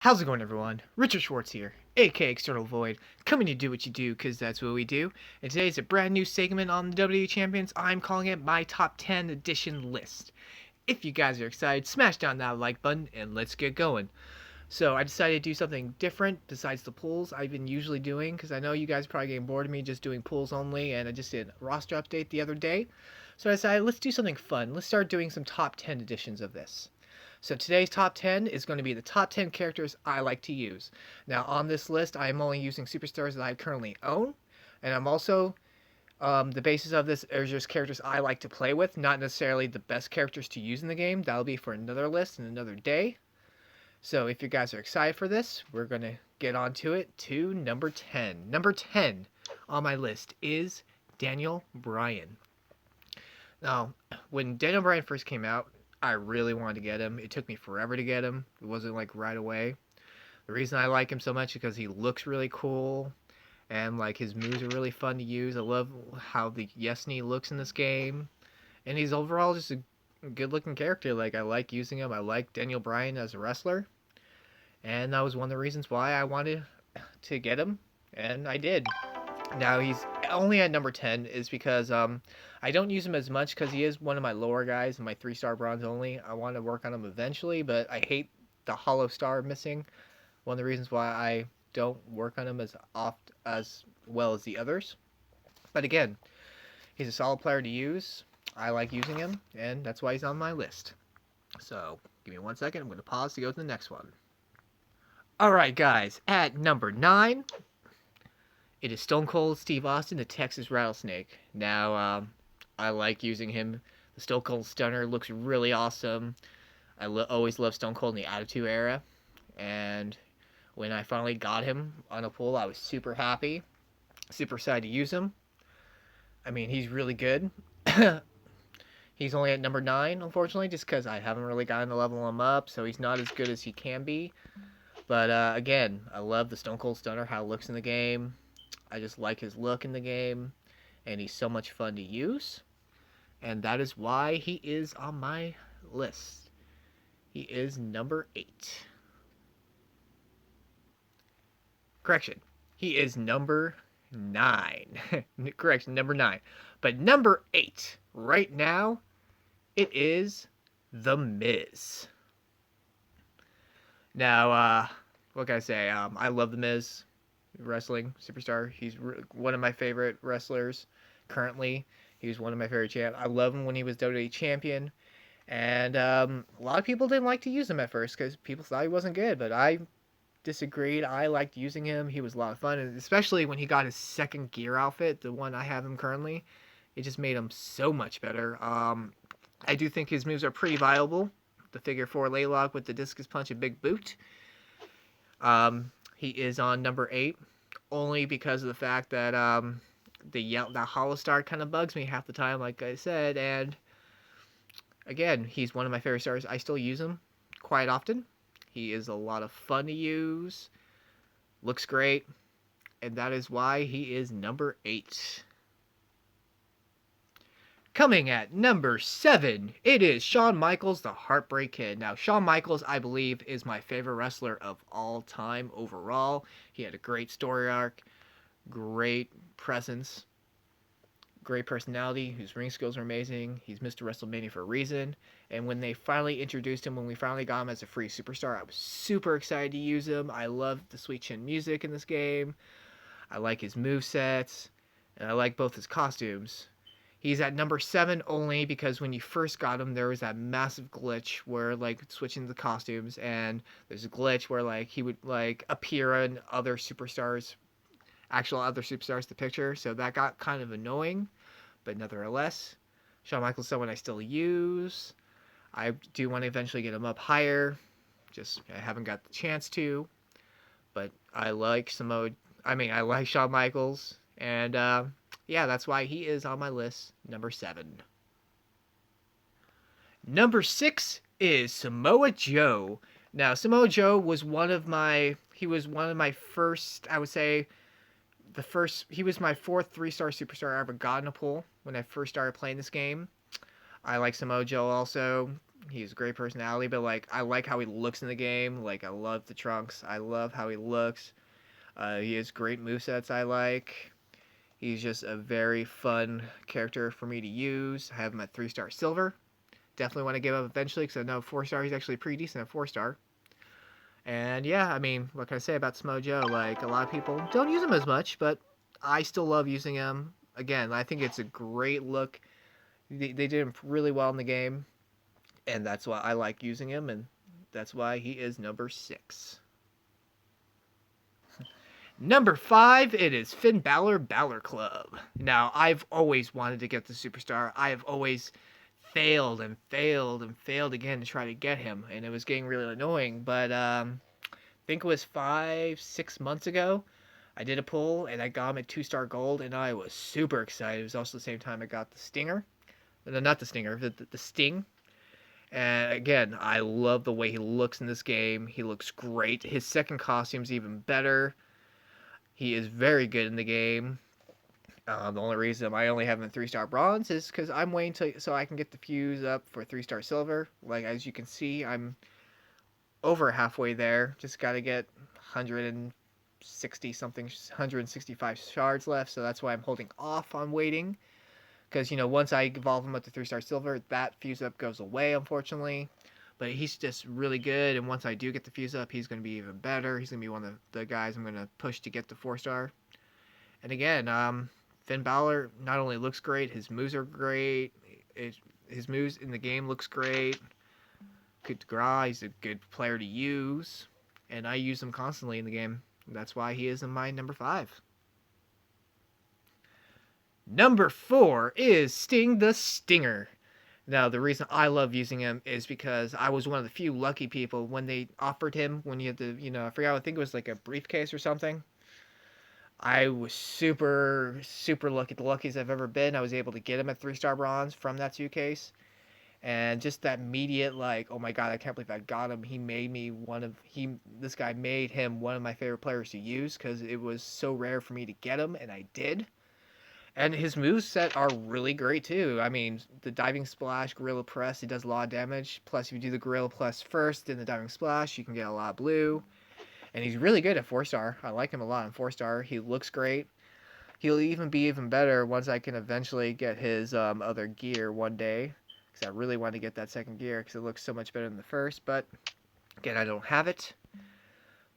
How's it going, everyone? Richard Schwartz here, aka External Void, coming to do what you do, because that's what we do. And today's a brand new segment on the WWE Champions. I'm calling it my Top 10 Edition List. If you guys are excited, smash down that like button and let's get going. So I decided to do something different besides the pulls I've been usually doing, because I know you guys are probably getting bored of me just doing pulls only, and I just did a roster update the other day. So I decided, let's do something fun. Let's start doing some top 10 editions of this. So today's top 10 is going to be the top 10 characters I like to use. Now on this list, I am only using superstars that I currently own, and I'm also the basis of this is just characters I like to play with, not necessarily the best characters to use in the game. That'll be for another list and another day. So if you guys are excited for this, we're going to get on to it to number 10. Number 10 on my list is Daniel Bryan. Now, when Daniel Bryan first came out, I really wanted to get him. It took me forever to get him. It wasn't like right away. The reason I like him so much is because he looks really cool, and like his moves are really fun to use. I love how the yes knee looks in this game, and he's overall just a good looking character. Like I like using him. I like Daniel Bryan as a wrestler, and that was one of the reasons why I wanted to get him, and I did. Now he's only at number 10 is because I don't use him as much because he is one of my lower guys in my 3-star bronze only. I want to work on him eventually, but I hate the hollow star missing. One of the reasons why I don't work on him as well as the others. But again, he's a solid player to use. I like using him, and that's why he's on my list. So give me 1 second. I'm going to pause to go to the next one. Alright guys, at number 9, it is Stone Cold Steve Austin, the Texas Rattlesnake. Now, I like using him. The Stone Cold Stunner looks really awesome. I always loved Stone Cold in the Attitude Era. And when I finally got him on a pull, I was super happy. Super excited to use him. I mean, he's really good. He's only at number 9, unfortunately, just because I haven't really gotten to level him up. So he's not as good as he can be. But again, I love the Stone Cold Stunner, how it looks in the game. I just like his look in the game, and he's so much fun to use, and that is why he is on my list. He is number 8. Correction, he is number 9. Correction, number 9. But number 8, right now, it is The Miz. Now, what can I say? I love The Miz. Wrestling superstar. He's one of my favorite wrestlers currently. He was one of my favorite champs. I love him when he was WWE champion, and a lot of people didn't like to use him at first because people thought he wasn't good, but I disagreed. I liked using him. He was a lot of fun, and especially when he got his second gear outfit, the one I have him currently. It just made him so much better. I do think his moves are pretty viable. The figure 4 laylock with the discus punch and big boot. He is on number 8, only because of the fact that the hollow star kind of bugs me half the time, like I said. And again, he's one of my favorite stars. I still use him quite often. He is a lot of fun to use, looks great, and that is why he is number 8. Coming at number 7, it is Shawn Michaels, the Heartbreak Kid. Now, Shawn Michaels, I believe, is my favorite wrestler of all time overall. He had a great story arc, great presence, great personality. His ring skills are amazing. He's Mr. WrestleMania for a reason. And when they finally introduced him, when we finally got him as a free superstar, I was super excited to use him. I love the sweet chin music in this game. I like his movesets, and I like both his costumes. He's at number 7 only because when you first got him, there was that massive glitch where, like, switching the costumes, and there's a glitch where, like, he would, like, appear in other superstars, actual other superstars, the picture, so that got kind of annoying, but nevertheless, Shawn Michaels is someone I still use. I do want to eventually get him up higher, just I haven't got the chance to, but I like I like Shawn Michaels, and, yeah, that's why he is on my list, number 7. Number 6 is Samoa Joe. Now, Samoa Joe was one of my first, I would say, he was my 4th 3-star superstar I ever got in a pull when I first started playing this game. I like Samoa Joe also. He has a great personality, but like I like how he looks in the game. Like I love the trunks. I love how he looks. He has great movesets I like. He's just a very fun character for me to use. I have him at 3-star silver. Definitely want to give up eventually because I know 4-star he's actually pretty decent at 4-star. And yeah, I mean, what can I say about Samoa Joe? Like a lot of people don't use him as much, but I still love using him. Again, I think it's a great look. They did him really well in the game, and that's why I like using him, and that's why he is number 6. Number 5, it is Finn Balor, Balor Club. Now, I've always wanted to get the superstar. I have always failed and failed and failed again to try to get him, and it was getting really annoying. But I think it was 5, 6 months ago. I did a pull and I got him at 2-star gold, and I was super excited. It was also the same time I got the Stinger, no, not the Stinger, the Sting. And again, I love the way he looks in this game. He looks great. His second costume's even better. He is very good in the game. The only reason I only have him in 3-star bronze is because I'm waiting so I can get the fuse up for 3-star silver. Like as you can see, I'm over halfway there. Just got to get 160 something, 165 shards left. So that's why I'm holding off on waiting. Because, you know, once I evolve him up to 3-star silver, that fuse up goes away, unfortunately. But he's just really good, and once I do get the fuse up, he's going to be even better. He's going to be one of the guys I'm going to push to get the 4-star. And again, Finn Balor not only looks great, his moves are great. His moves in the game looks great. Good to graw. He's a good player to use, and I use him constantly in the game. That's why he is in my number 5. Number 4 is Sting the Stinger. Now, the reason I love using him is because I was one of the few lucky people when they offered him, when you had to, you know, I forgot, I think it was like a briefcase or something. I was super, super lucky, the luckiest I've ever been. I was able to get him at 3-star bronze from that suitcase. And just that immediate, like, oh my god, I can't believe I got him. He made me this guy made him one of my favorite players to use because it was so rare for me to get him, and I did. And his moveset are really great too. I mean, the diving splash, gorilla press, it does a lot of damage. Plus, if you do the gorilla press first, then the diving splash, you can get a lot of blue. And he's really good at 4-star. I like him a lot on 4-star. He looks great. He'll even be even better once I can eventually get his other gear one day. Because I really want to get that second gear because it looks so much better than the first. But again, I don't have it.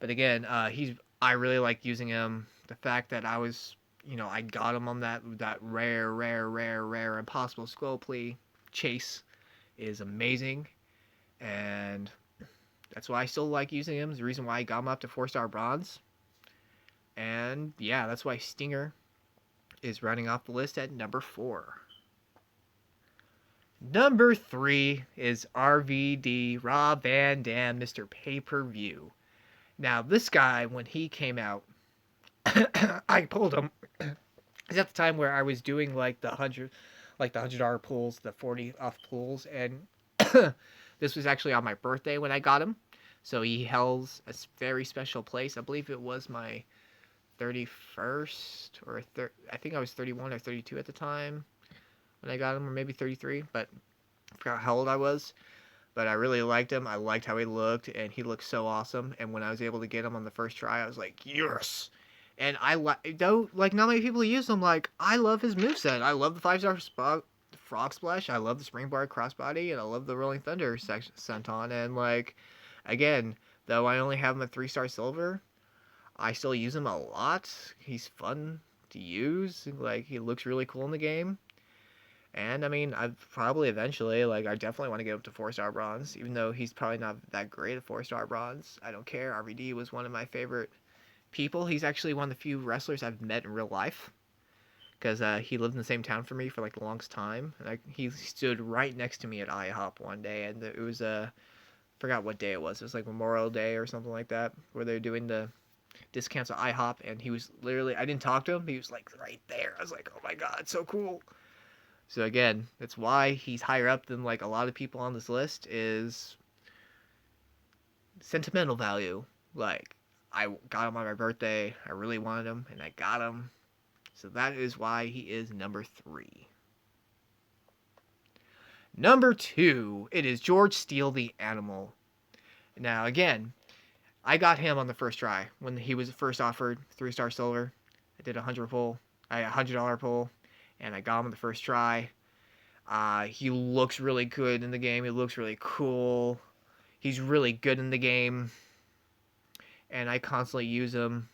But again, I really like using him. The fact that I was, you know, I got him on that rare impossible skull plea chase is amazing, and that's why I still like using him. It's the reason why I got him up to 4-star bronze, and yeah, that's why Stinger is running off the list at number 4. Number 3 is RVD, Rob Van Dam, Mr. Pay-Per-View. Now, this guy, when he came out, I pulled him. It's at the time where I was doing like the $100 pulls, the 40 off pulls, and this was actually on my birthday when I got him. So he held a very special place. I believe it was my 31st or I think I was 31 or 32 at the time when I got him, or maybe 33, but I forgot how old I was. But I really liked him. I liked how he looked, and he looked so awesome. And when I was able to get him on the first try, I was like, yes! And though, like, not many people use him, like, I love his moveset. I love the 5-star frog splash. I love the springboard crossbody, and I love the rolling thunder senton. And, like, again, though I only have him at 3-star silver, I still use him a lot. He's fun to use. Like, he looks really cool in the game. And, I mean, I've probably eventually, like, I definitely want to get up to 4-star bronze, even though he's probably not that great at 4-star bronze. I don't care. RVD was one of my favorite people. He's actually one of the few wrestlers I've met in real life, because he lived in the same town for me for, like, the longest time. And he stood right next to me at IHOP one day, and it was, forgot what day it was. It was, like, Memorial Day or something like that, where they were doing the discounts at IHOP, and he was literally, I didn't talk to him, he was, like, right there. I was like, oh my god, so cool. So again, that's why he's higher up than like a lot of people on this list, is sentimental value. Like, I got him on my birthday, I really wanted him, and I got him. So that is why he is number 3. Number 2, it is George Steele the Animal. Now, again, I got him on the first try when he was first offered 3-star silver. I did a $100 pull, and I got him on the first try. He looks really good in the game. He looks really cool. He's really good in the game, and I constantly use him.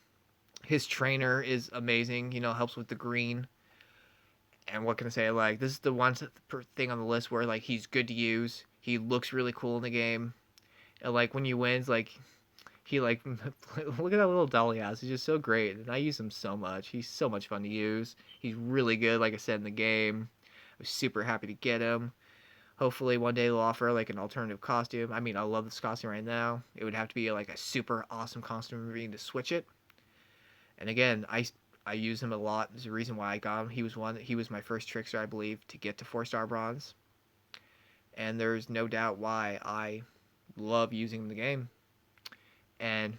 His trainer is amazing. Helps with the green. And what can I say? Like, this is the one thing on the list where like he's good to use. He looks really cool in the game. And like when you wins, like he like look at that little doll he has. He's just so great, and I use him so much. He's so much fun to use. He's really good, like I said in the game. I was super happy to get him. Hopefully one day they'll offer like an alternative costume. I mean, I love this costume right now. It would have to be like a super awesome costume for me to switch it. And again, I use him a lot. There's a reason why I got him. He was my first trickster, I believe, to get to 4-star bronze. And there's no doubt why I love using the game. And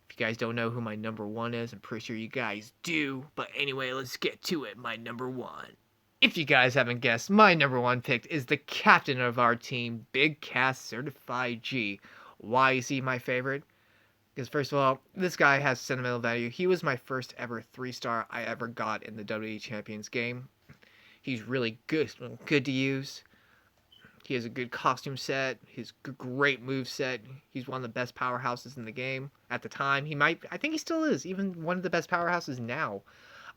if you guys don't know who my number 1 is, I'm pretty sure you guys do. But anyway, let's get to it. My number 1. If you guys haven't guessed, my number 1 pick is the captain of our team, Big Cass Certified G. Why is he my favorite? Because first of all, this guy has sentimental value. He was my first ever 3-star I ever got in the WWE Champions game. He's really good to use. He has a good costume set. He's great move set. He's one of the best powerhouses in the game at the time. I think he still is, even one of the best powerhouses now.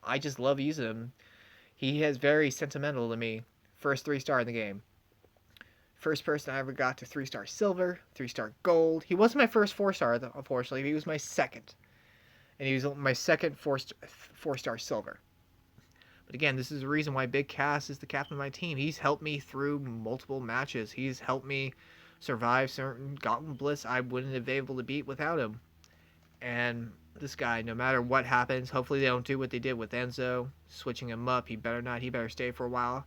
I just love using him. He is very sentimental to me. First 3-star in the game. First person I ever got to 3-star silver, 3-star gold. He wasn't my first 4-star, unfortunately. He was my second. And he was my second 4-star silver. But again, this is the reason why Big Cass is the captain of my team. He's helped me through multiple matches. He's helped me survive certain Gauntlet Bliss I wouldn't have been able to beat without him. And this guy, no matter what happens, hopefully they don't do what they did with Enzo, switching him up. He better stay for a while,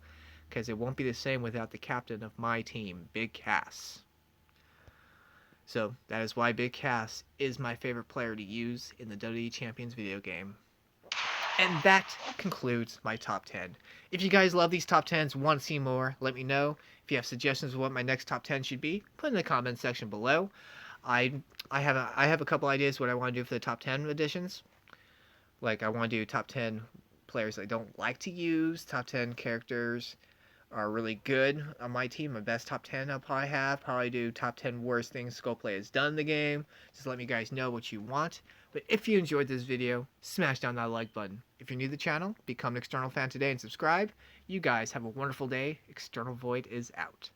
because it won't be the same without the captain of my team, Big Cass. So that is why Big Cass is my favorite player to use in the WWE Champions video game. And that concludes my top 10. If you guys love these top 10s, want to see more, let me know. If you have suggestions of what my next top 10 should be, put in the comment section below. I have a couple ideas what I want to do for the top 10 editions. Like, I want to do top 10 players I don't like to use, top 10 characters are really good on my team. My best top 10 I'll probably do top 10 worst things Skullplay has done in the game. Just let me guys know what you want. But if you enjoyed this video, smash down that like button. If you're new to the channel, become an External fan today and subscribe. You guys have a wonderful day. External Void is out.